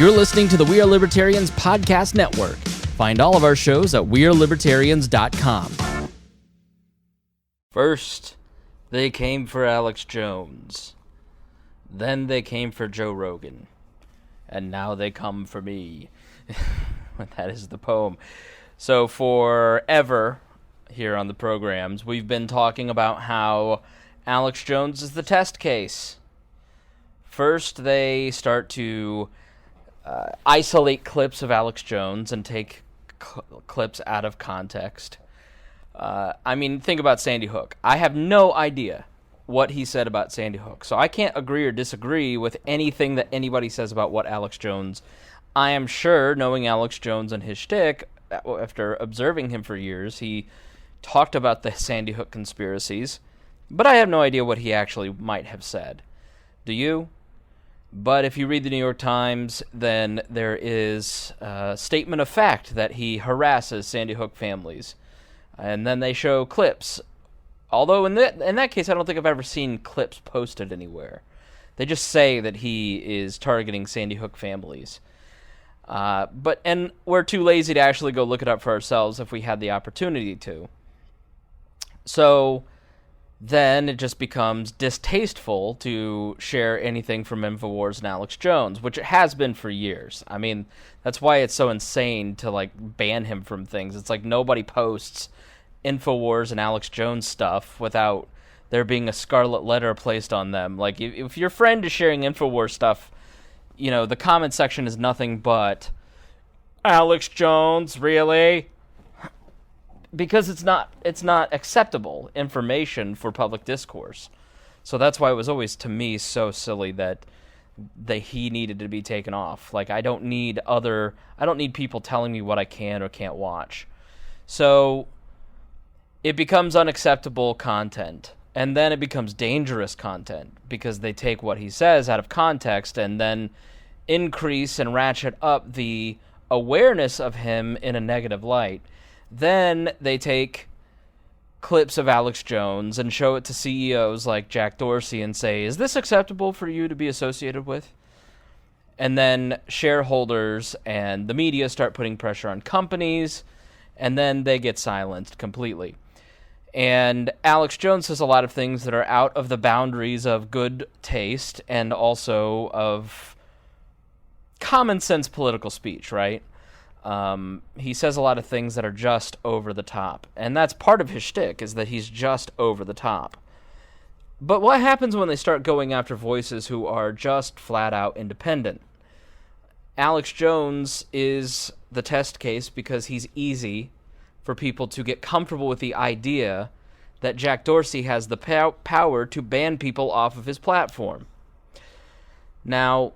You're listening to the We Are Libertarians Podcast Network. Find all of our shows at wearelibertarians.com. First, they came for Alex Jones. Then they came for Joe Rogan. And now they come for me. That is the poem. So forever here on the programs, we've been talking about how Alex Jones is the test case. First, they start to isolate clips of Alex Jones and take clips out of context. Think about Sandy Hook. I have no idea what he said about Sandy Hook, so I can't agree or disagree with anything that anybody says about what Alex Jones. I am sure, knowing Alex Jones and his shtick, after observing him for years, he talked about the Sandy Hook conspiracies, but I have no idea what he actually might have said. Do you? But if you read the New York Times, then there is a statement of fact that he harasses Sandy Hook families. And then they show clips. Although in that case, I don't think I've ever seen clips posted anywhere. They just say that he is targeting Sandy Hook families. And we're too lazy to actually go look it up for ourselves if we had the opportunity to. So then it just becomes distasteful to share anything from InfoWars and Alex Jones, which it has been for years. I mean, that's why it's so insane to, ban him from things. It's like nobody posts InfoWars and Alex Jones stuff without there being a scarlet letter placed on them. Like, if your friend is sharing InfoWars stuff, the comment section is nothing but, Alex Jones, really? Because it's not acceptable information for public discourse. So that's why it was always, to me, so silly that he needed to be taken off. Like, I don't need people telling me what I can or can't watch. So it becomes unacceptable content. And then it becomes dangerous content because they take what he says out of context and then increase and ratchet up the awareness of him in a negative light. Then they take clips of Alex Jones and show it to CEOs like Jack Dorsey and say, is this acceptable for you to be associated with? And then shareholders and the media start putting pressure on companies, and then they get silenced completely. And Alex Jones says a lot of things that are out of the boundaries of good taste and also of common sense political speech, right? He says a lot of things that are just over the top. And that's part of his shtick, is that he's just over the top. But what happens when they start going after voices who are just flat out independent? Alex Jones is the test case because he's easy for people to get comfortable with the idea that Jack Dorsey has the power to ban people off of his platform. Now,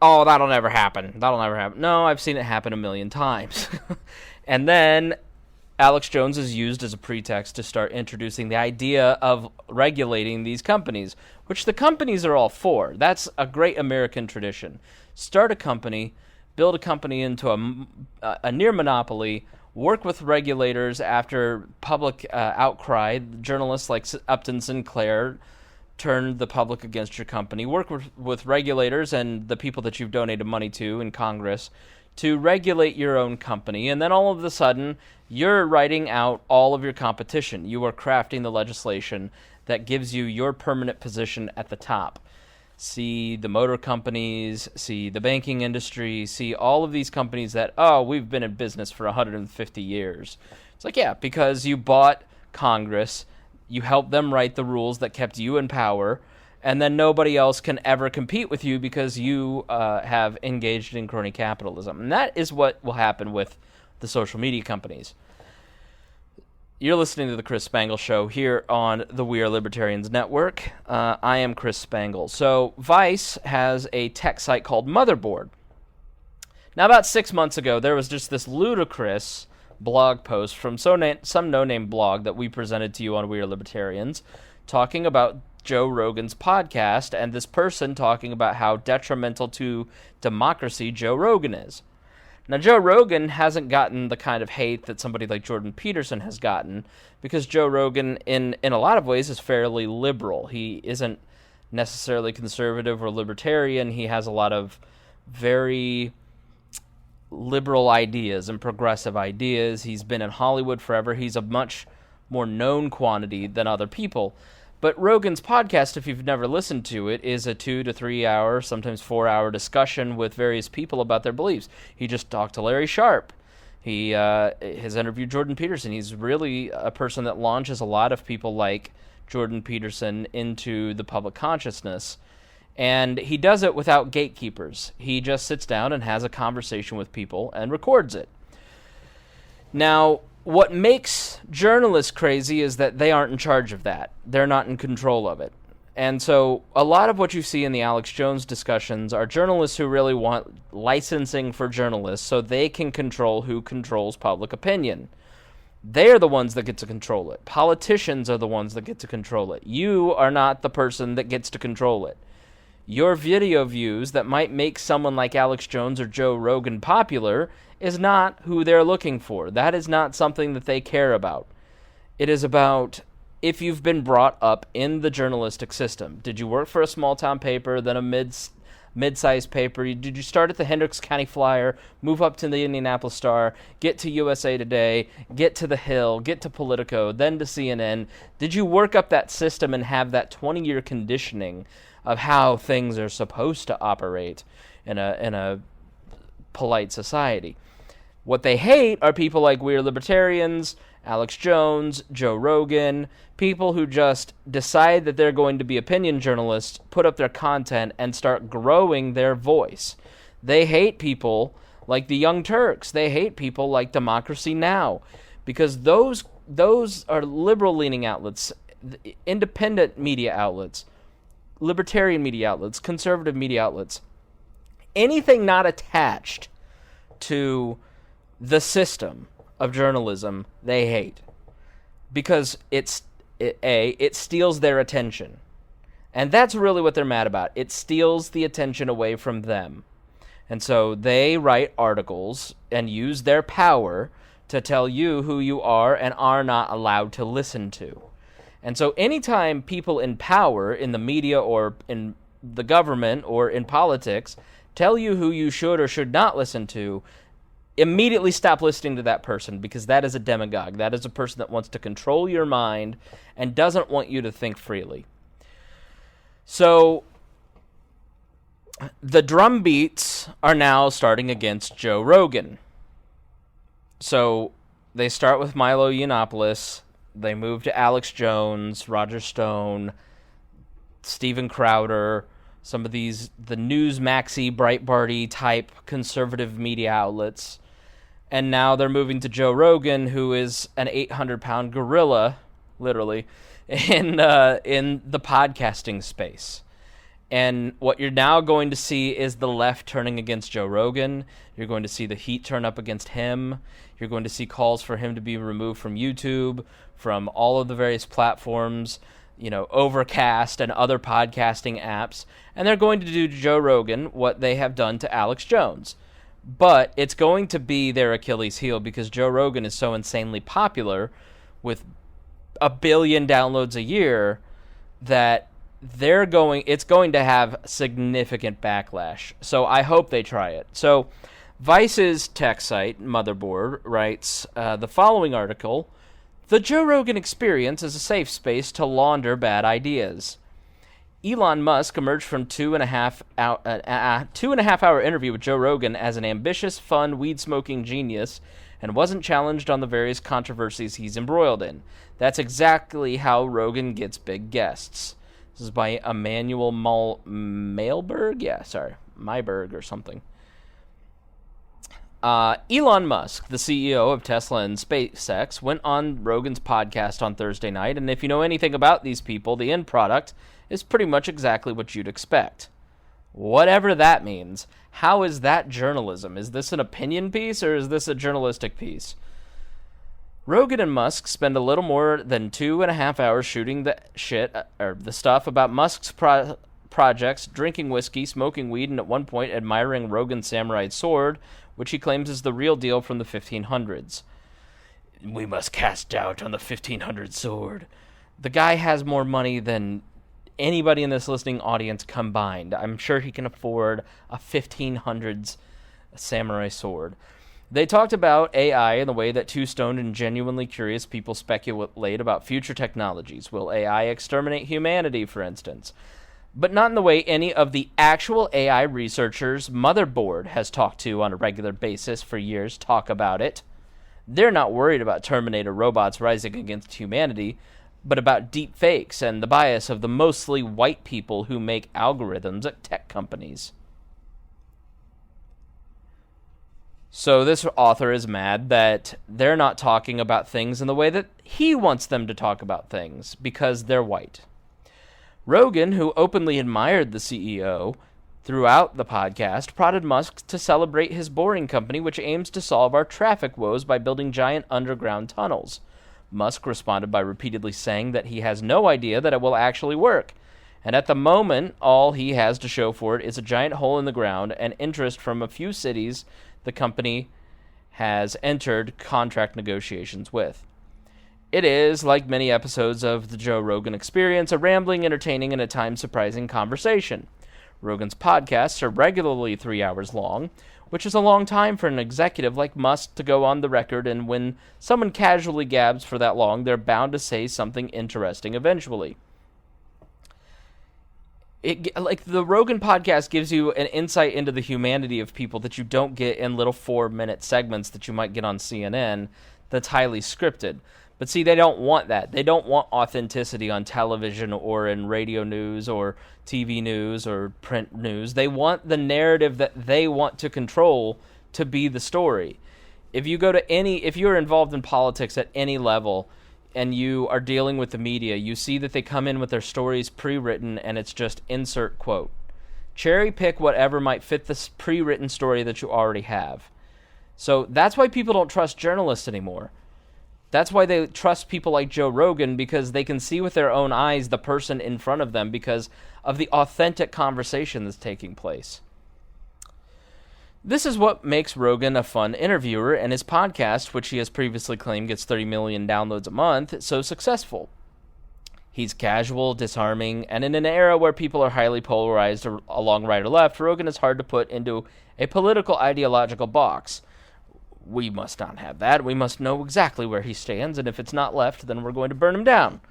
that'll never happen. No, I've seen it happen a million times. And then Alex Jones is used as a pretext to start introducing the idea of regulating these companies, which the companies are all for. That's a great American tradition. Start a company, build a company into a near monopoly, work with regulators after public outcry. Journalists like Upton Sinclair turn the public against your company. Work with regulators and the people that you've donated money to in Congress to regulate your own company. And then all of a sudden, you're writing out all of your competition. You are crafting the legislation that gives you your permanent position at the top. See the motor companies, see the banking industry, see all of these companies that, we've been in business for 150 years. It's like, yeah, because you bought Congress, you helped them write the rules that kept you in power, and then nobody else can ever compete with you because you have engaged in crony capitalism. And that is what will happen with the social media companies. You're listening to the Chris Spangle Show here on the We Are Libertarians Network. I am Chris Spangle. So Vice has a tech site called Motherboard. Now, about 6 months ago, there was just this ludicrous blog post from some no-name blog that we presented to you on We Are Libertarians talking about Joe Rogan's podcast and this person talking about how detrimental to democracy Joe Rogan is. Now, Joe Rogan hasn't gotten the kind of hate that somebody like Jordan Peterson has gotten because Joe Rogan, in a lot of ways, is fairly liberal. He isn't necessarily conservative or libertarian. He has a lot of very liberal ideas and progressive ideas. He's been in Hollywood forever. He's a much more known quantity than other people. But Rogan's podcast, if you've never listened to it, is a 2 to 3 hour, sometimes 4 hour discussion with various people about their beliefs. He just talked to Larry Sharpe. He has interviewed Jordan Peterson. He's really a person that launches a lot of people like Jordan Peterson into the public consciousness. And he does it without gatekeepers. He just sits down and has a conversation with people and records it. Now, what makes journalists crazy is that they aren't in charge of that. They're not in control of it. And so a lot of what you see in the Alex Jones discussions are journalists who really want licensing for journalists so they can control who controls public opinion. They're the ones that get to control it. Politicians are the ones that get to control it. You are not the person that gets to control it. Your video views that might make someone like Alex Jones or Joe Rogan popular is not who they're looking for. That is not something that they care about. It is about if you've been brought up in the journalistic system. Did you work for a small-town paper, then a mid-sized paper? Did you start at the Hendricks County Flyer, move up to the Indianapolis Star, get to USA Today, get to The Hill, get to Politico, then to CNN? Did you work up that system and have that 20-year conditioning of how things are supposed to operate in a polite society? What they hate are people like Weird Libertarians, Alex Jones, Joe Rogan, people who just decide that they're going to be opinion journalists, put up their content, and start growing their voice. They hate people like the Young Turks. They hate people like Democracy Now! Because those are liberal-leaning outlets, independent media outlets, libertarian media outlets, conservative media outlets. Anything not attached to the system of journalism, they hate. Because it steals their attention. And that's really what they're mad about. It steals the attention away from them. And so they write articles and use their power to tell you who you are and are not allowed to listen to. And so anytime people in power, in the media or in the government or in politics, tell you who you should or should not listen to, immediately stop listening to that person, because that is a demagogue. That is a person that wants to control your mind and doesn't want you to think freely. So the drumbeats are now starting against Joe Rogan. So they start with Milo Yiannopoulos. They move to Alex Jones, Roger Stone, Steven Crowder, some of these, the Newsmaxy, Breitbarty type conservative media outlets. And now they're moving to Joe Rogan, who is an 800-pound gorilla, literally, in the podcasting space. And what you're now going to see is the left turning against Joe Rogan. You're going to see the heat turn up against him. You're going to see calls for him to be removed from YouTube, from all of the various platforms, Overcast and other podcasting apps. And they're going to do to Joe Rogan what they have done to Alex Jones. But it's going to be their Achilles heel, because Joe Rogan is so insanely popular with 1 billion downloads a year that it's going to have significant backlash. So I hope they try it. So Vice's tech site, Motherboard, writes the following article: "The Joe Rogan Experience is a safe space to launder bad ideas." Elon Musk emerged from 2.5 hour interview with Joe Rogan as an ambitious, fun, weed-smoking genius, and wasn't challenged on the various controversies he's embroiled in. That's exactly how Rogan gets big guests. This is by Emmanuel Mailberg? Yeah, sorry. Myberg or something. Elon Musk, the CEO of Tesla and SpaceX, went on Rogan's podcast on Thursday night, and if you know anything about these people, the end product is pretty much exactly what you'd expect. Whatever that means. How is that journalism? Is this an opinion piece or is this a journalistic piece? Rogan and Musk spend a little more than 2.5 hours shooting the stuff about Musk's projects, drinking whiskey, smoking weed, and at one point admiring Rogan's samurai sword, which he claims is the real deal from the 1500s. "We must cast doubt on the 1500 sword." The guy has more money than anybody in this listening audience combined. I'm sure he can afford a 1500s samurai sword. They talked about AI in the way that two stoned and genuinely curious people speculate about future technologies. Will AI exterminate humanity, for instance? But not in the way any of the actual AI researchers Motherboard has talked to on a regular basis for years talk about it. They're not worried about Terminator robots rising against humanity, but about deep fakes and the bias of the mostly white people who make algorithms at tech companies. So this author is mad that they're not talking about things in the way that he wants them to talk about things, because they're white. Rogan, who openly admired the CEO throughout the podcast, prodded Musk to celebrate his boring company, which aims to solve our traffic woes by building giant underground tunnels. Musk responded by repeatedly saying that he has no idea that it will actually work, and at the moment, all he has to show for it is a giant hole in the ground and interest from a few cities the company has entered contract negotiations with. It is, like many episodes of the Joe Rogan Experience, a rambling, entertaining, and at times surprising conversation. Rogan's podcasts are regularly 3 hours long, which is a long time for an executive like Musk to go on the record, and when someone casually gabs for that long, they're bound to say something interesting eventually. The Rogan podcast gives you an insight into the humanity of people that you don't get in little 4-minute segments that you might get on CNN that's highly scripted. But see, they don't want that. They don't want authenticity on television or in radio news or TV news or print news. They want the narrative that they want to control to be the story. If you're involved in politics at any level and you are dealing with the media, you see that they come in with their stories pre-written and it's just insert quote. Cherry pick whatever might fit this pre-written story that you already have. So that's why people don't trust journalists anymore. That's why they trust people like Joe Rogan, because they can see with their own eyes the person in front of them because of the authentic conversation that's taking place. This is what makes Rogan a fun interviewer, and his podcast, which he has previously claimed gets 30 million downloads a month, so successful. He's casual, disarming, and in an era where people are highly polarized along right or left, Rogan is hard to put into a political ideological box. We must not have that. We must know exactly where he stands, and if it's not left, then we're going to burn him down.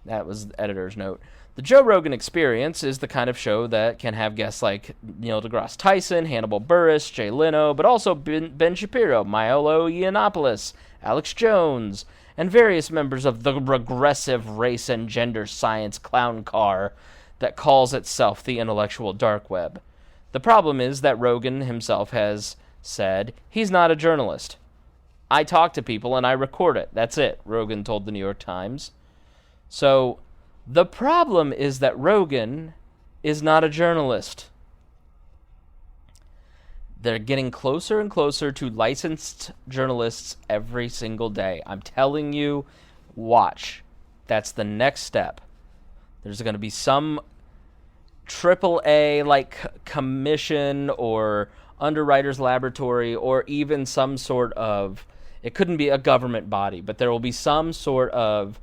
That was the editor's note. The Joe Rogan Experience is the kind of show that can have guests like Neil deGrasse Tyson, Hannibal Buress, Jay Leno, but also Ben Shapiro, Milo Yiannopoulos, Alex Jones, and various members of the regressive race and gender science clown car that calls itself the intellectual dark web. The problem is that Rogan himself has said he's not a journalist. I talk to people and I record it. That's it, Rogan told the New York Times. So the problem is that Rogan is not a journalist. They're getting closer and closer to licensed journalists every single day. I'm telling you, watch. That's the next step. There's going to be some AAA like commission or underwriters laboratory or even some sort of, it couldn't be a government body, but there will be some sort of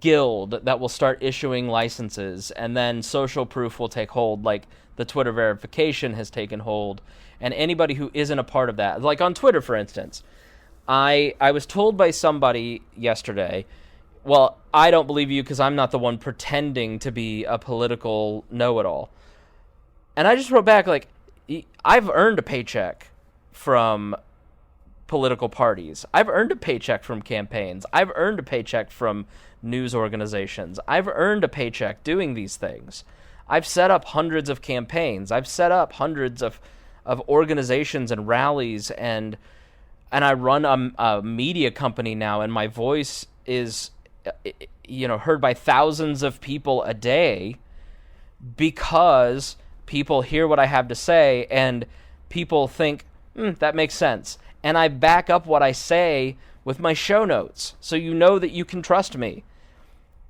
guild that will start issuing licenses, and then social proof will take hold, like the Twitter verification has taken hold, and anybody who isn't a part of that, like on Twitter, for instance, I was told by somebody yesterday, well, I don't believe you because I'm not the one pretending to be a political know-it-all. And I just wrote back, like, I've earned a paycheck from political parties. I've earned a paycheck from campaigns. I've earned a paycheck from news organizations. I've earned a paycheck doing these things. I've set up hundreds of campaigns. I've set up hundreds of organizations and rallies, and I run a media company now, and my voice is heard by thousands of people a day because people hear what I have to say and people think, that makes sense. And I back up what I say with my show notes, so you know that you can trust me.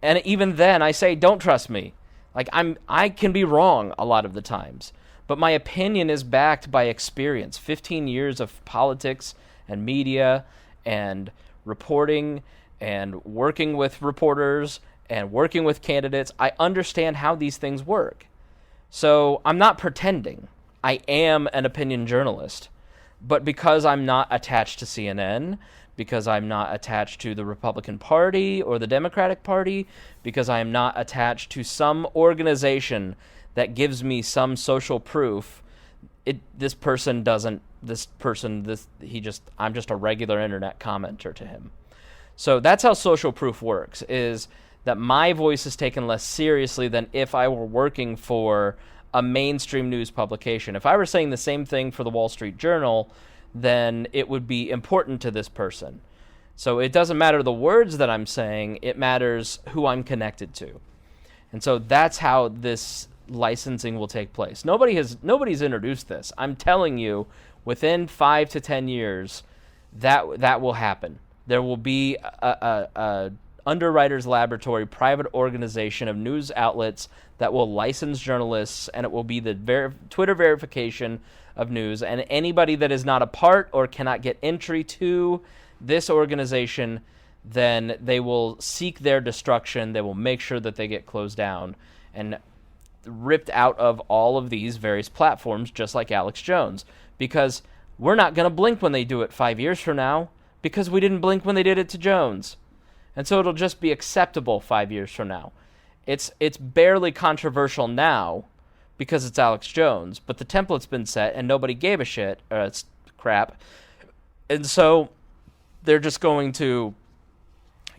And even then, I say, don't trust me. Like, I can be wrong a lot of the times, but my opinion is backed by experience. 15 years of politics and media and reporting and working with reporters and working with candidates, I understand how these things work. So I'm not pretending. I am an opinion journalist. But because I'm not attached to CNN, because I'm not attached to the Republican Party or the Democratic Party, because I am not attached to some organization that gives me some social proof, I'm just a regular internet commenter to him. So that's how social proof works, is that my voice is taken less seriously than if I were working for a mainstream news publication. If I were saying the same thing for the Wall Street Journal, then it would be important to this person. So it doesn't matter the words that I'm saying, it matters who I'm connected to. And so that's how this licensing will take place. Nobody's introduced this. I'm telling you, within 5 to 10 years, that will happen. There will be a Underwriters Laboratory private organization of news outlets that will license journalists, and it will be the Twitter verification of news, and anybody that is not a part or cannot get entry to this organization, then they will seek their destruction. They will make sure that they get closed down and ripped out of all of these various platforms, just like Alex Jones, because we're not going to blink when they do it 5 years from now, because we didn't blink when they did it to Jones. And so it'll just be acceptable 5 years from now. It's barely controversial now because it's Alex Jones, but the template's been set and nobody gave a shit. It's crap. And so they're just going to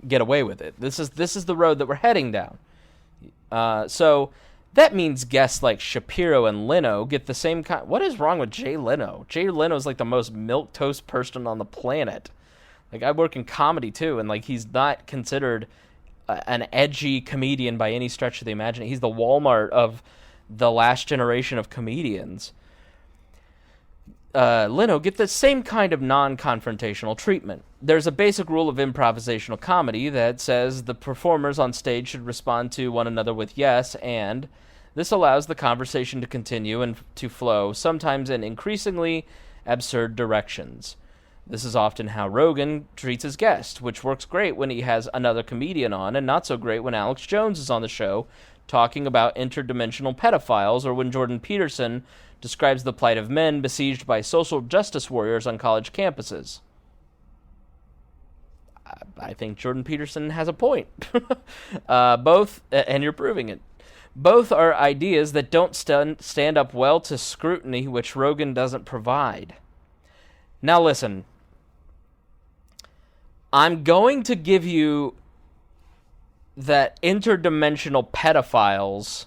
get away with it. This is the road that we're heading down. So that means guests like Shapiro and Leno get the same kind. What is wrong with Jay Leno? Jay Leno is like the most milquetoast person on the planet. Like, I work in comedy too, and like he's not considered an edgy comedian by any stretch of the imagination. He's the Walmart of the last generation of comedians. Leno get the same kind of non-confrontational treatment. There's a basic rule of improvisational comedy that says the performers on stage should respond to one another with yes, and this allows the conversation to continue and to flow, sometimes in increasingly absurd directions. This is often how Rogan treats his guests, which works great when he has another comedian on, and not so great when Alex Jones is on the show talking about interdimensional pedophiles, or when Jordan Peterson describes the plight of men besieged by social justice warriors on college campuses. I think Jordan Peterson has a point. Both, and you're proving it. Both are ideas that don't stand up well to scrutiny, which Rogan doesn't provide. Now listen, I'm going to give you that interdimensional pedophiles,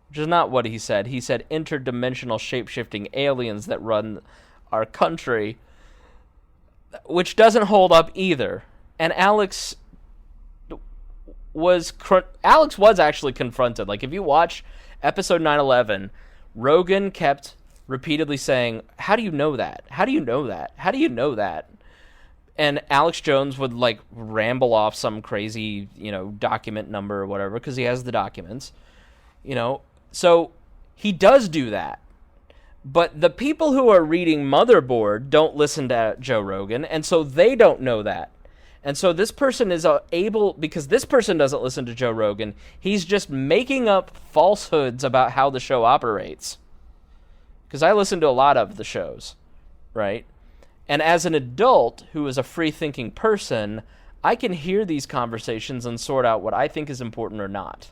which is not what he said. He said interdimensional shape-shifting aliens that run our country, which doesn't hold up either. And Alex was actually confronted. Like, if you watch episode 9/11, Rogan kept repeatedly saying, "How do you know that? How do you know that? How do you know that?" And Alex Jones would like ramble off some crazy, document number or whatever, because he has the documents, So he does do that. But the people who are reading Motherboard don't listen to Joe Rogan, and so they don't know that. And so this person is because this person doesn't listen to Joe Rogan, he's just making up falsehoods about how the show operates. Because I listen to a lot of the shows, right? And as an adult who is a free-thinking person, I can hear these conversations and sort out what I think is important or not.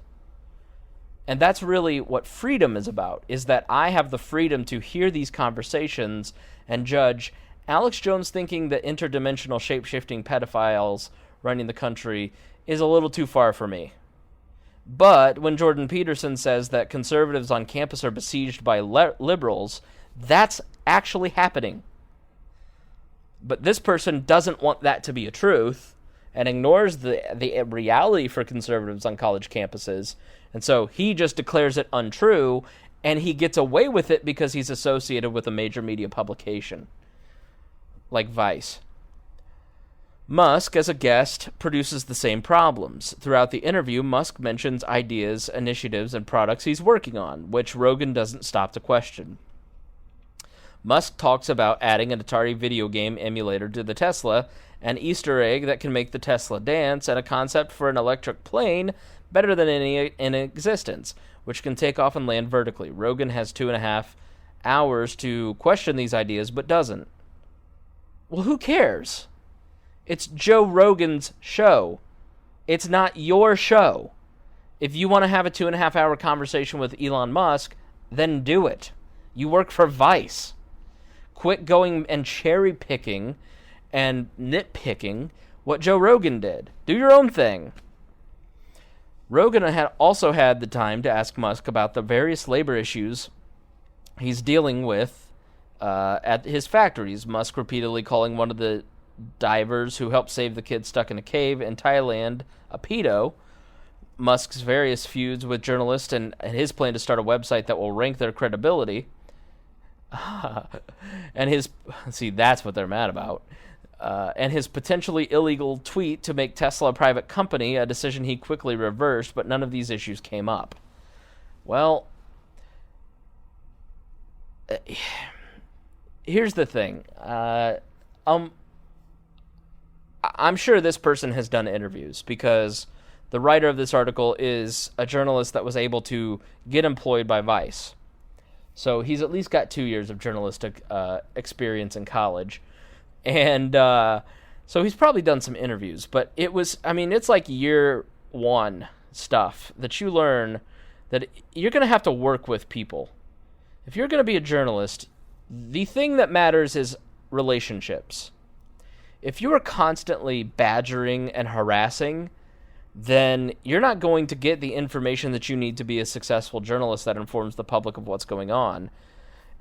And that's really what freedom is about, is that I have the freedom to hear these conversations and judge. Alex Jones thinking that interdimensional shape-shifting pedophiles running the country is a little too far for me. But when Jordan Peterson says that conservatives on campus are besieged by liberals, that's actually happening. But this person doesn't want that to be a truth and ignores the reality for conservatives on college campuses. And so he just declares it untrue, and he gets away with it because he's associated with a major media publication like Vice. Musk, as a guest, produces the same problems. Throughout the interview, Musk mentions ideas, initiatives, and products he's working on, which Rogan doesn't stop to question. Musk talks about adding an Atari video game emulator to the Tesla, an Easter egg that can make the Tesla dance, and a concept for an electric plane better than any in existence, which can take off and land vertically. Rogan has 2.5 hours to question these ideas, but doesn't. Well, who cares? It's Joe Rogan's show. It's not your show. If you want to have a 2.5-hour conversation with Elon Musk, then do it. You work for Vice. Quit going and cherry picking and nitpicking what Joe Rogan did. Do your own thing. Rogan had also had the time to ask Musk about the various labor issues he's dealing with at his factories. Musk repeatedly calling one of the divers who helped save the kid stuck in a cave in Thailand a pedo. Musk's various feuds with journalists and his plan to start a website that will rank their credibility. And that's what they're mad about. And his potentially illegal tweet to make Tesla a private company, a decision he quickly reversed, but none of these issues came up. Well, here's the thing. I'm sure this person has done interviews because the writer of this article is a journalist that was able to get employed by Vice. So he's at least got 2 years of journalistic experience in college. And so he's probably done some interviews. But it's like year one stuff that you learn that you're going to have to work with people. If you're going to be a journalist, the thing that matters is relationships. If you are constantly badgering and harassing, then you're not going to get the information that you need to be a successful journalist that informs the public of what's going on,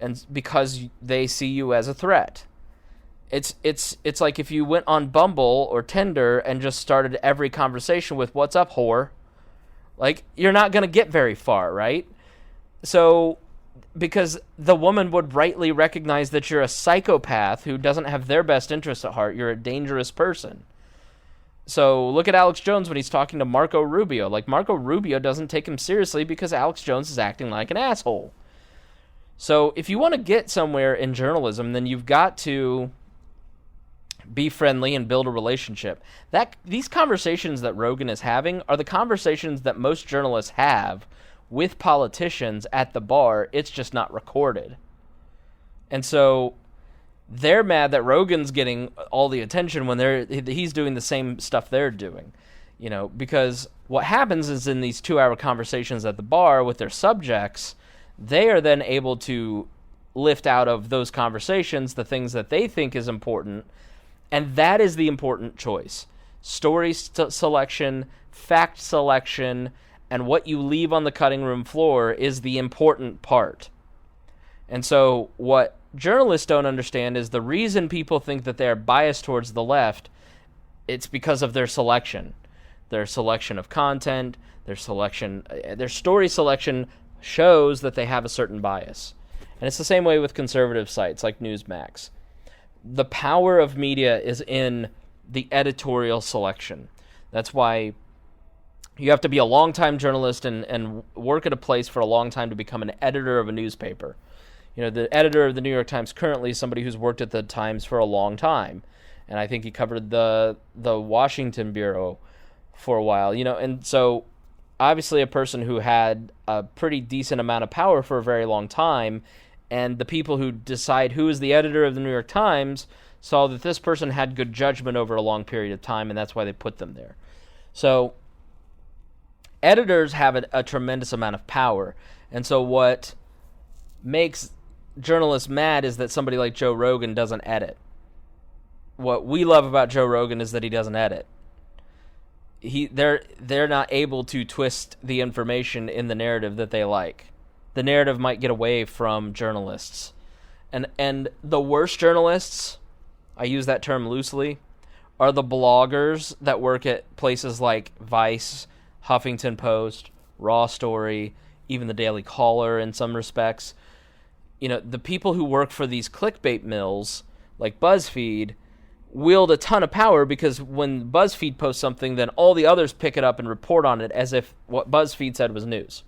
and because they see you as a threat. It's like if you went on Bumble or Tinder and just started every conversation with "What's up, whore?" Like, you're not going to get very far, right? So, because the woman would rightly recognize that you're a psychopath who doesn't have their best interest at heart. You're a dangerous person. So look at Alex Jones when he's talking to Marco Rubio. Like, Marco Rubio doesn't take him seriously because Alex Jones is acting like an asshole. So if you want to get somewhere in journalism, then you've got to be friendly and build a relationship. These conversations that Rogan is having are the conversations that most journalists have with politicians at the bar. It's just not recorded. And so they're mad that Rogan's getting all the attention when he's doing the same stuff they're doing. Because what happens is in these 2-hour conversations at the bar with their subjects, they are then able to lift out of those conversations the things that they think is important, and that is the important choice. Story selection, fact selection, and what you leave on the cutting room floor is the important part. And so what journalists don't understand is the reason people think that they're biased towards the left, it's because of their selection. Their selection of content, their story selection shows that they have a certain bias. And it's the same way with conservative sites like Newsmax. The power of media is in the editorial selection. That's why you have to be a long-time journalist and work at a place for a long time to become an editor of a newspaper. The editor of the New York Times currently is somebody who's worked at the Times for a long time. And I think he covered the Washington Bureau for a while. And so obviously a person who had a pretty decent amount of power for a very long time, and the people who decide who is the editor of the New York Times saw that this person had good judgment over a long period of time, and that's why they put them there. So editors have a tremendous amount of power. And so what makes journalists mad is that somebody like Joe Rogan doesn't edit. What we love about Joe Rogan is that he doesn't edit. They're not able to twist the information in the narrative that they like. The narrative might get away from journalists. And the worst journalists, I use that term loosely, are the bloggers that work at places like Vice, Huffington Post, Raw Story, even the Daily Caller in some respects. The people who work for these clickbait mills, like BuzzFeed, wield a ton of power because when BuzzFeed posts something, then all the others pick it up and report on it as if what BuzzFeed said was news.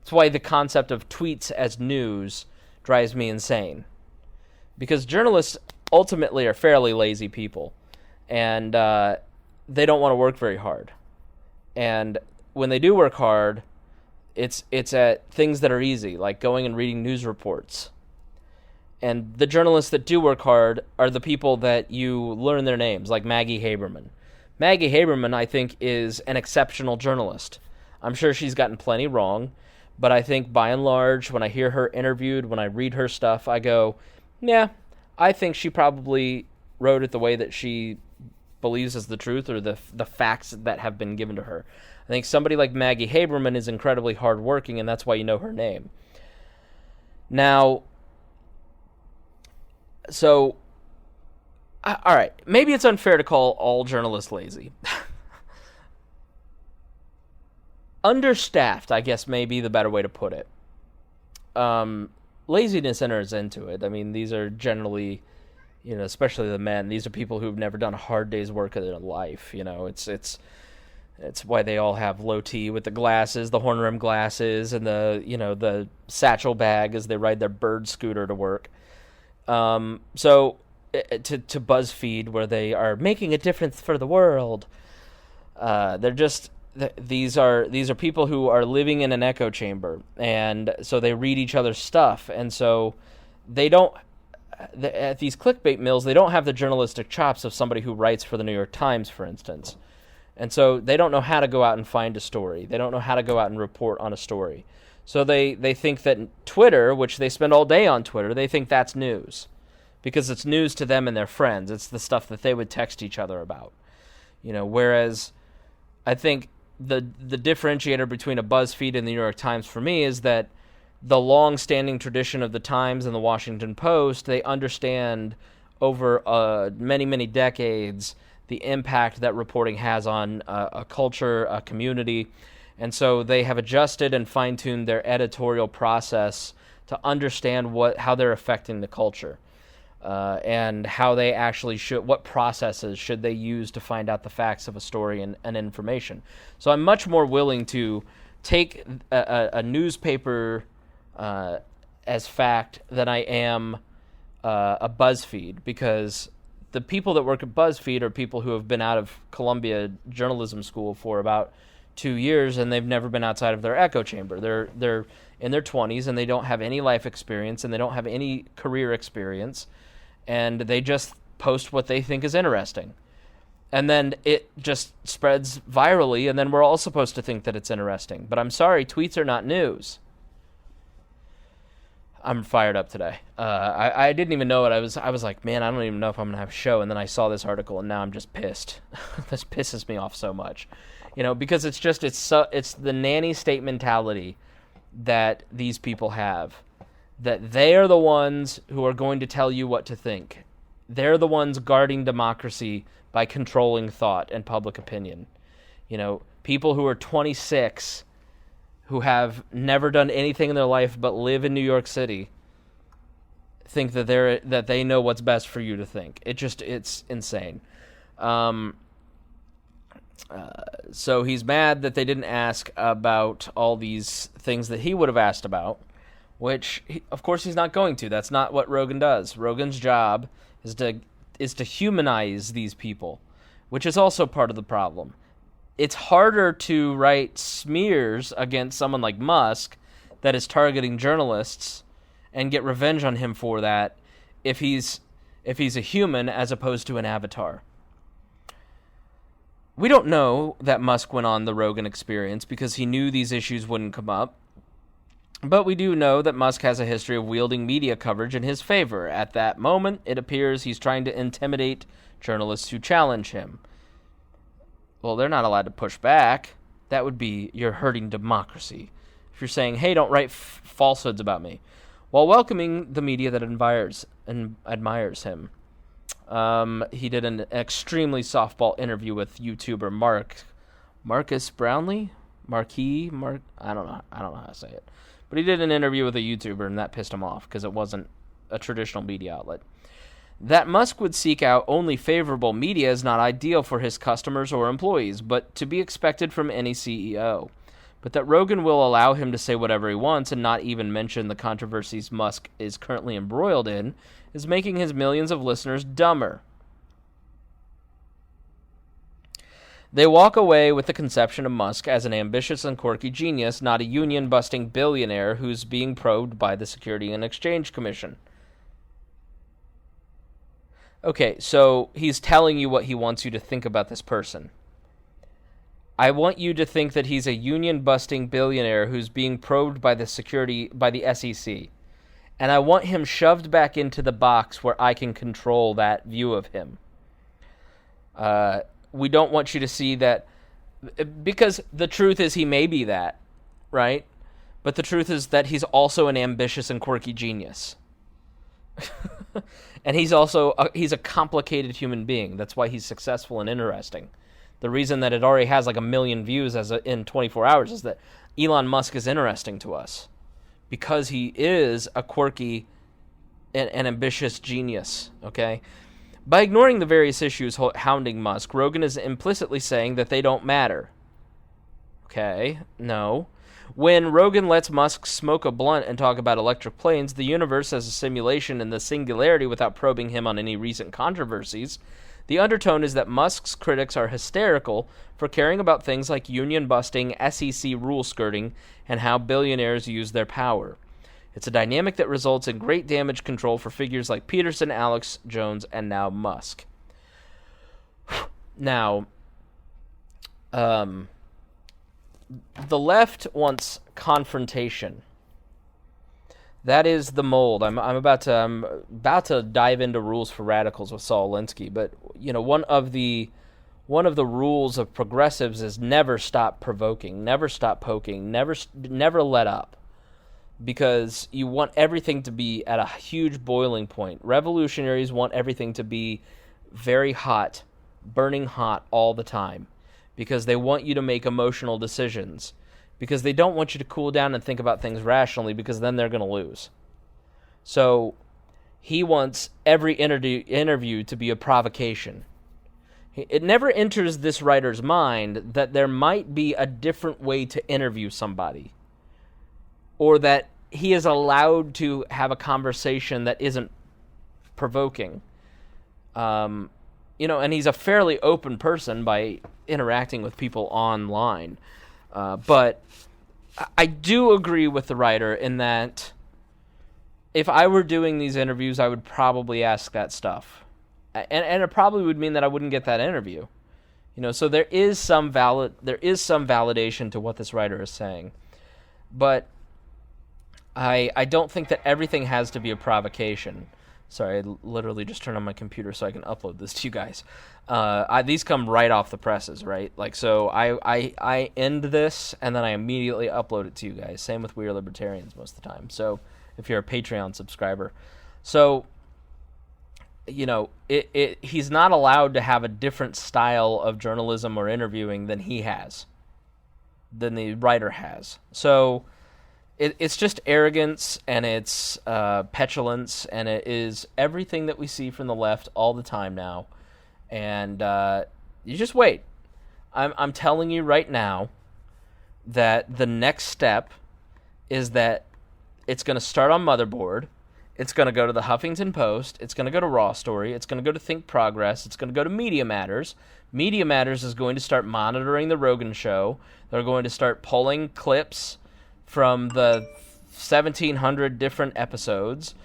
That's why the concept of tweets as news drives me insane. Because journalists ultimately are fairly lazy people, and they don't want to work very hard. And when they do work hard, it's at things that are easy, like going and reading news reports. And the journalists that do work hard are the people that you learn their names, like Maggie Haberman. Maggie Haberman, I think, is an exceptional journalist. I'm sure she's gotten plenty wrong, but I think by and large, when I hear her interviewed, when I read her stuff, I go, yeah, I think she probably wrote it the way that she believes is the truth, or the facts that have been given to her. I think somebody like Maggie Haberman is incredibly hardworking, and that's why you know her name. Now, so, all right, maybe it's unfair to call all journalists lazy. Understaffed, I guess, may be the better way to put it. Laziness enters into it. I mean, these are generally, especially the men, these are people who've never done a hard day's work of their life. It's why they all have low T with the glasses, the horn rim glasses, and the satchel bag as they ride their bird scooter to work. So to BuzzFeed, where they are making a difference for the world, these are people who are living in an echo chamber, and so they read each other's stuff, and so they don't, at these clickbait mills, they don't have the journalistic chops of somebody who writes for the New York Times, for instance. And so they don't know how to go out and find a story. They don't know how to go out and report on a story. So they think that Twitter, which they spend all day on Twitter, they think that's news. Because it's news to them and their friends. It's the stuff that they would text each other about. Whereas I think the differentiator between a BuzzFeed and the New York Times for me is that the long-standing tradition of the Times and the Washington Post, they understand over many, many decades the impact that reporting has on a culture, a community. And so they have adjusted and fine-tuned their editorial process to understand how they're affecting the culture, and how they actually what processes should they use to find out the facts of a story and information. So I'm much more willing to take a newspaper as fact than I am a BuzzFeed, because the people that work at BuzzFeed are people who have been out of Columbia Journalism School for about 2 years, and they've never been outside of their echo chamber. They're in their 20s, and they don't have any life experience, and they don't have any career experience, and they just post what they think is interesting. And then it just spreads virally, and then we're all supposed to think that it's interesting. But I'm sorry, tweets are not news. I'm fired up today. I didn't even know it. I was like, man, I don't even know if I'm gonna have a show. And then I saw this article, and now I'm just pissed. This pisses me off so much, because it's the nanny state mentality that these people have. That they are the ones who are going to tell you what to think. They're the ones guarding democracy by controlling thought and public opinion. People who are 26. Who have never done anything in their life but live in New York City, think that they know what's best for you to think. It's insane. So he's mad that they didn't ask about all these things that he would have asked about, which of course he's not going to. That's not what Rogan does. Rogan's job is to humanize these people, which is also part of the problem. It's harder to write smears against someone like Musk that is targeting journalists and get revenge on him for that if he's a human as opposed to an avatar. We don't know that Musk went on the Rogan Experience because he knew these issues wouldn't come up. But we do know that Musk has a history of wielding media coverage in his favor. At that moment, it appears he's trying to intimidate journalists who challenge him. Well, they're not allowed to push back. That would be, you're hurting democracy. If you're saying, hey, don't write falsehoods about me, while welcoming the media that admires him. He did an extremely softball interview with YouTuber Marcus Brownlee? I don't know how to say it. But he did an interview with a YouTuber, and that pissed him off because it wasn't a traditional media outlet. That Musk would seek out only favorable media is not ideal for his customers or employees, but to be expected from any CEO. But that Rogan will allow him to say whatever he wants and not even mention the controversies Musk is currently embroiled in is making his millions of listeners dumber. They walk away with the conception of Musk as an ambitious and quirky genius, not a union-busting billionaire who's being probed by the Security and Exchange Commission. Okay, so he's telling you what he wants you to think about this person. I want you to think that he's a union-busting billionaire who's being probed by the SEC. And I want him shoved back into the box where I can control that view of him. We don't want you to see that, because the truth is he may be that, right? But the truth is that he's also an ambitious and quirky genius. And he's a complicated human being. That's why he's successful and interesting. The reason that it already has like 1 million views in 24 hours is that Elon Musk is interesting to us because he is a quirky and ambitious genius, okay? By ignoring the various issues hounding Musk, Rogan is implicitly saying that they don't matter. Okay, no. When Rogan lets Musk smoke a blunt and talk about electric planes, the universe as a simulation and the singularity without probing him on any recent controversies, the undertone is that Musk's critics are hysterical for caring about things like union-busting, SEC rule-skirting, and how billionaires use their power. It's a dynamic that results in great damage control for figures like Peterson, Alex Jones, and now Musk. Now, the left wants confrontation. That is the mold. I'm about to dive into rules for radicals with Saul Alinsky, but one of the rules of progressives is never stop provoking, never stop poking, never let up, because you want everything to be at a huge boiling point. Revolutionaries want everything to be very hot, burning hot all the time, because they want you to make emotional decisions. Because they don't want you to cool down and think about things rationally, because then they're going to lose. So he wants every interview to be a provocation. It never enters this writer's mind that there might be a different way to interview somebody, or that he is allowed to have a conversation that isn't provoking. And he's a fairly open person by interacting with people online. But I do agree with the writer in that if I were doing these interviews, I would probably ask that stuff. And it probably would mean that I wouldn't get that interview. So there is some validation to what this writer is saying. But I don't think that everything has to be a provocation. Sorry, I literally just turned on my computer so I can upload this to you guys. These come right off the presses, right? So I end this, and then I immediately upload it to you guys. Same with We Are Libertarians most of the time. So if you're a Patreon subscriber. So, he's not allowed to have a different style of journalism or interviewing than the writer has. So it's just arrogance, and it's petulance, and it is everything that we see from the left all the time now. And you just wait. I'm telling you right now that the next step is that it's going to start on Motherboard. It's going to go to the Huffington Post. It's going to go to Raw Story. It's going to go to Think Progress. It's going to go to Media Matters. Media Matters is going to start monitoring the Rogan show. They're going to start pulling clips from the 1,700 different episodes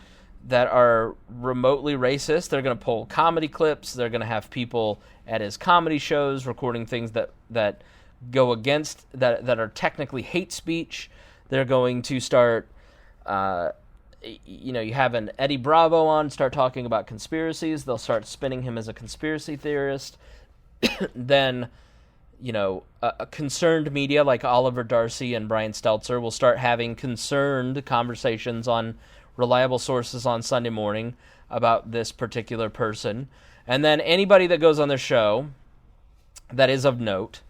that are remotely racist. They're going to pull comedy clips. They're going to have people at his comedy shows recording things that go against, that are technically hate speech. They're going to start, you have an Eddie Bravo on, start talking about conspiracies. They'll start spinning him as a conspiracy theorist. Then, a concerned media like Oliver Darcy and Brian Stelter will start having concerned conversations on reliable sources on Sunday morning about this particular person. And then anybody that goes on their show that is of note,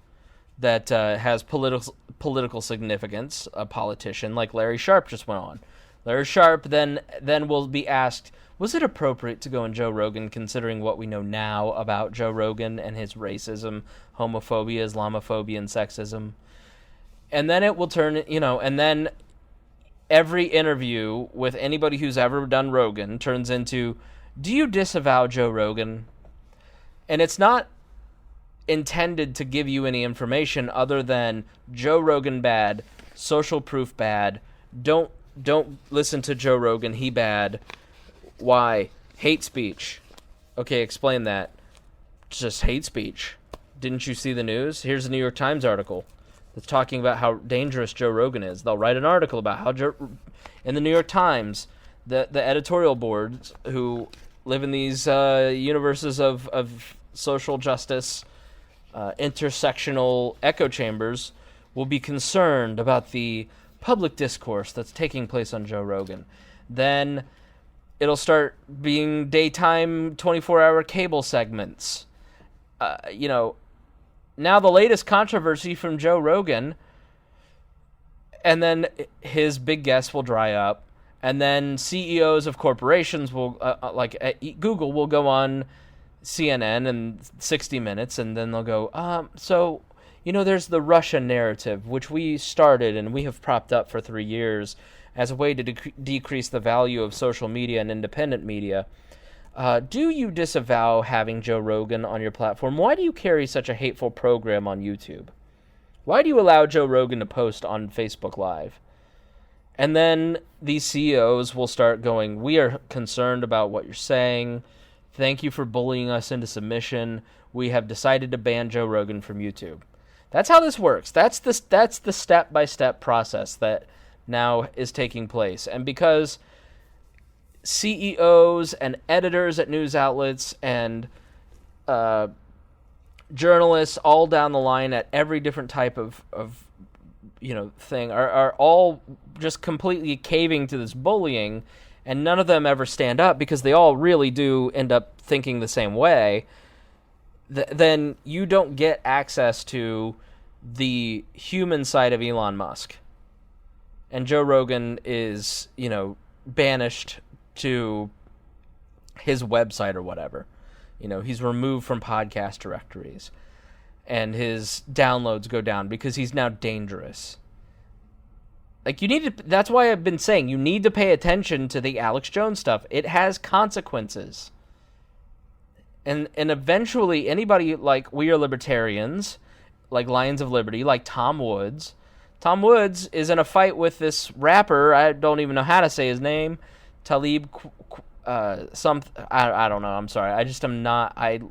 that has political significance, a politician like Larry Sharp just went on. Larry Sharp then will be asked, was it appropriate to go on Joe Rogan considering what we know now about Joe Rogan and his racism, homophobia, Islamophobia, and sexism? And then it will turn, and then every interview with anybody who's ever done Rogan turns into, do you disavow Joe Rogan? And it's not intended to give you any information other than Joe Rogan bad, social proof bad, don't listen to Joe Rogan, he bad. Why? Hate speech. Okay, explain that. Just hate speech. Didn't you see the news? Here's a New York Times article that's talking about how dangerous Joe Rogan is. They'll write an article about how in the New York Times, the editorial boards who live in these universes of social justice, intersectional echo chambers, will be concerned about the public discourse that's taking place on Joe Rogan. Then it'll start being daytime 24-hour cable segments. Now the latest controversy from Joe Rogan, and then his big guests will dry up, and then CEOs of corporations will, Google will go on CNN and 60 Minutes, and then they'll go, there's the Russia narrative, which we started and we have propped up for 3 years as a way to decrease the value of social media and independent media. Do you disavow having Joe Rogan on your platform? Why do you carry such a hateful program on YouTube? Why do you allow Joe Rogan to post on Facebook Live? And then these CEOs will start going, we are concerned about what you're saying. Thank you for bullying us into submission. We have decided to ban Joe Rogan from YouTube. That's how this works. That's the step-by-step process that now is taking place. And because CEOs and editors at news outlets and journalists all down the line at every different type of thing are all just completely caving to this bullying, and none of them ever stand up because they all really do end up thinking the same way, then you don't get access to the human side of Elon Musk. And Joe Rogan is, banished to his website or whatever. He's removed from podcast directories, and his downloads go down because he's now dangerous. That's why I've been saying you need to pay attention to the Alex Jones stuff. It has consequences. And eventually anybody like We Are Libertarians, like Lions of Liberty, like Tom Woods. Tom Woods is in a fight with this rapper, I don't even know how to say his name, Talib, I don't know, I'm sorry. I just am not, I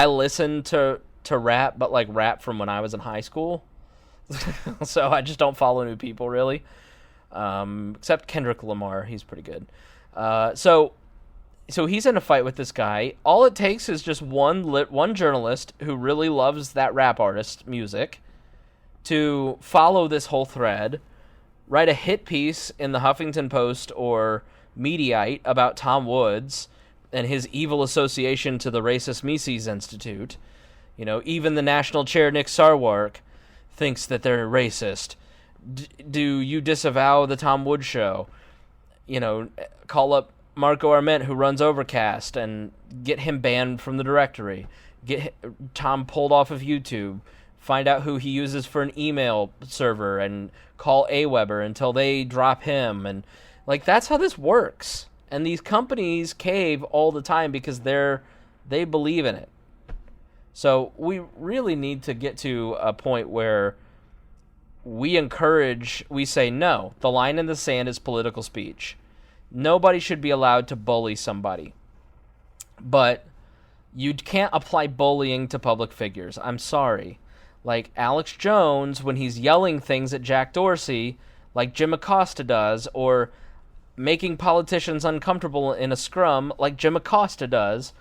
listen to rap, but like rap from when I was in high school. So I just don't follow new people, really. Except Kendrick Lamar, he's pretty good. So he's in a fight with this guy. All it takes is just one journalist who really loves that rap artist music to follow this whole thread, write a hit piece in the Huffington Post or Mediaite about Tom Woods and his evil association to the racist Mises Institute. Even the national chair, Nick Sarwark, thinks that they're racist. Do you disavow the Tom Woods show? Call up Marco Arment, who runs Overcast, and get him banned from the directory. Get Tom pulled off of YouTube. Find out who he uses for an email server and call AWeber until they drop him. And that's how this works. And these companies cave all the time because they believe in it. So we really need to get to a point where we say, no, the line in the sand is political speech. Nobody should be allowed to bully somebody. But you can't apply bullying to public figures. I'm sorry. Like Alex Jones, when he's yelling things at Jack Dorsey, like Jim Acosta does, or making politicians uncomfortable in a scrum, like Jim Acosta does,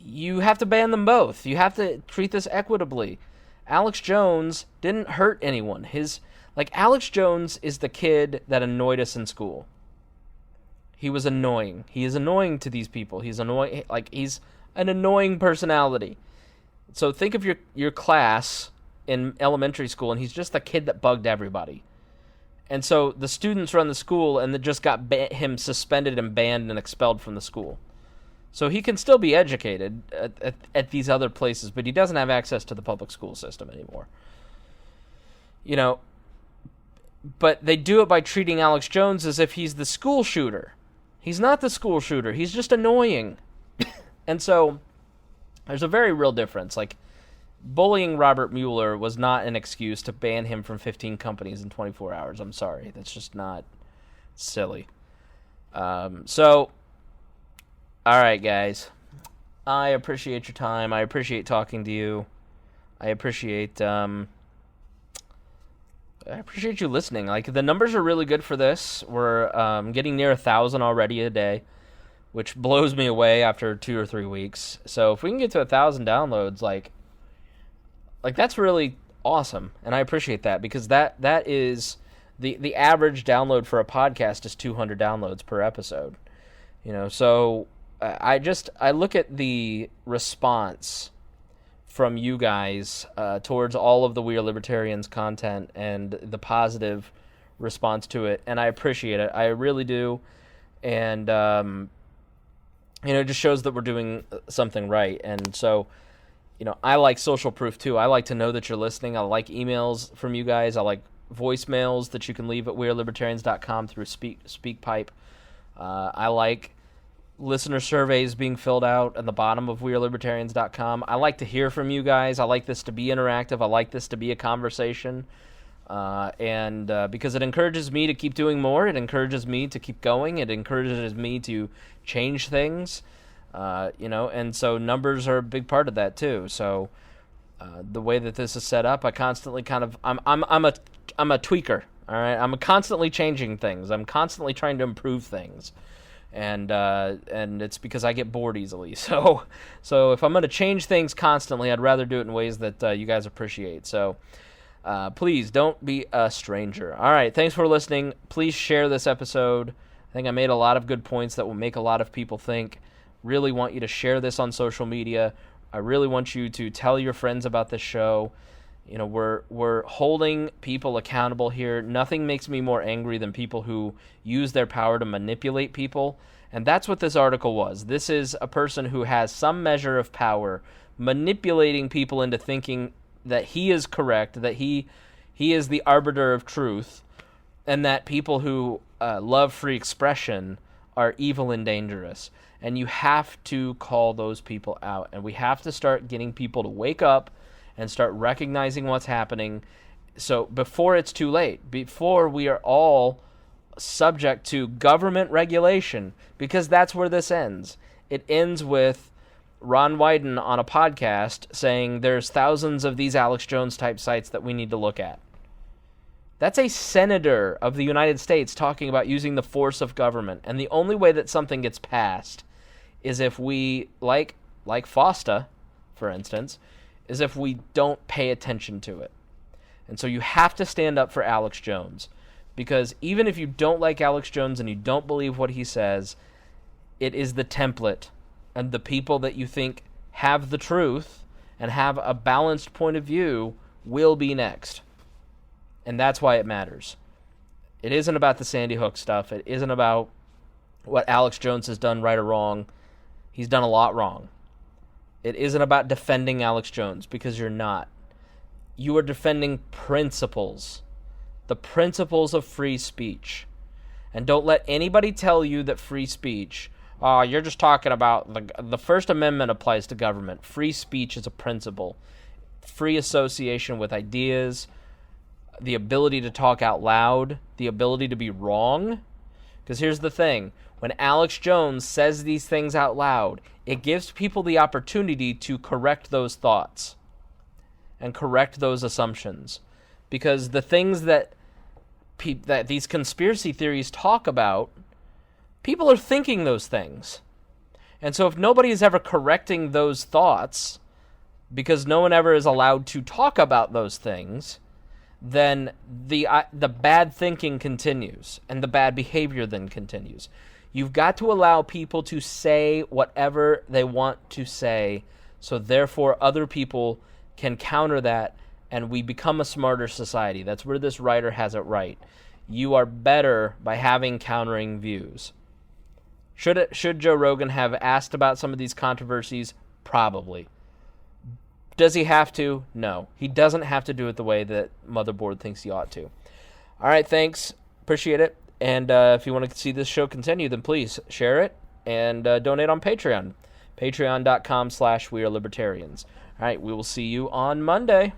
you have to ban them both. You have to treat this equitably. Alex Jones didn't hurt anyone. Alex Jones is the kid that annoyed us in school. He was annoying. He is annoying to these people. He's annoying. He's an annoying personality. So think of your class in elementary school, and he's just the kid that bugged everybody. And so the students run the school, and they just got him suspended and banned and expelled from the school. So he can still be educated at these other places, but he doesn't have access to the public school system anymore. But they do it by treating Alex Jones as if he's the school shooter. He's not the school shooter. He's just annoying. And so there's a very real difference. Like, bullying Robert Mueller was not an excuse to ban him from 15 companies in 24 hours. I'm sorry. That's just not silly. So, all right, guys. I appreciate your time. I appreciate talking to you. I appreciate you listening. Like, the numbers are really good for this. We're getting near 1,000 already a day, which blows me away after 2 or 3 weeks. So if we can get to 1,000 downloads, like that's really awesome, and I appreciate that, because that is the average download for a podcast is 200 downloads per episode. So I look at the response from you guys towards all of the We Are Libertarians content and the positive response to it, and I appreciate it. I really do, and it just shows that we're doing something right. And so, I like social proof too. I like to know that you're listening. I like emails from you guys. I like voicemails that you can leave at wearelibertarians.com through SpeakPipe. I like listener surveys being filled out at the bottom of wearelibertarians.com. I like to hear from you guys. I like this to be interactive. I like this to be a conversation. And because it encourages me to keep doing more. It encourages me to keep going. It encourages me to change things. And so numbers are a big part of that too. So the way that this is set up, I constantly I'm a tweaker. All right, I'm constantly changing things. I'm constantly trying to improve things. And it's because I get bored easily. So if I'm going to change things constantly, I'd rather do it in ways that you guys appreciate. So please don't be a stranger. All right, thanks for listening. Please share this episode. I think I made a lot of good points that will make a lot of people think. Really want you to share this on social media. I really want you to tell your friends about this show. We're holding people accountable here. Nothing makes me more angry than people who use their power to manipulate people. And that's what this article was. This is a person who has some measure of power manipulating people into thinking that he is correct, that he is the arbiter of truth, and that people who love free expression are evil and dangerous. And you have to call those people out. And we have to start getting people to wake up and start recognizing what's happening. So before it's too late, before we are all subject to government regulation, because that's where this ends. It ends with Ron Wyden on a podcast saying there's thousands of these Alex Jones type sites that we need to look at. That's a senator of the United States talking about using the force of government. And the only way that something gets passed is if we, like FOSTA, for instance, is if we don't pay attention to it. And so you have to stand up for Alex Jones. Because even if you don't like Alex Jones and you don't believe what he says, it is the template. And the people that you think have the truth and have a balanced point of view will be next. And that's why it matters. It isn't about the Sandy Hook stuff. It isn't about what Alex Jones has done right or wrong. He's done a lot wrong. It isn't about defending Alex Jones, because you're not. You are defending principles. The principles of free speech. And don't let anybody tell you that free speech, you're just talking about the First Amendment applies to government. Free speech is a principle. Free association with ideas, the ability to talk out loud, the ability to be wrong. Because here's the thing. When Alex Jones says these things out loud, it gives people the opportunity to correct those thoughts and correct those assumptions. Because the things that these conspiracy theories talk about, people are thinking those things. And so if nobody is ever correcting those thoughts, because no one ever is allowed to talk about those things, then the bad thinking continues, and the bad behavior then continues. You've got to allow people to say whatever they want to say, so therefore other people can counter that, and we become a smarter society. That's where this writer has it right. You are better by having countering views. Should Joe Rogan have asked about some of these controversies? Probably. Does he have to? No. He doesn't have to do it the way that Motherboard thinks he ought to. All right, thanks. Appreciate it. And if you want to see this show continue, then please share it and donate on Patreon. Patreon.com/wearelibertarians. All right, we will see you on Monday.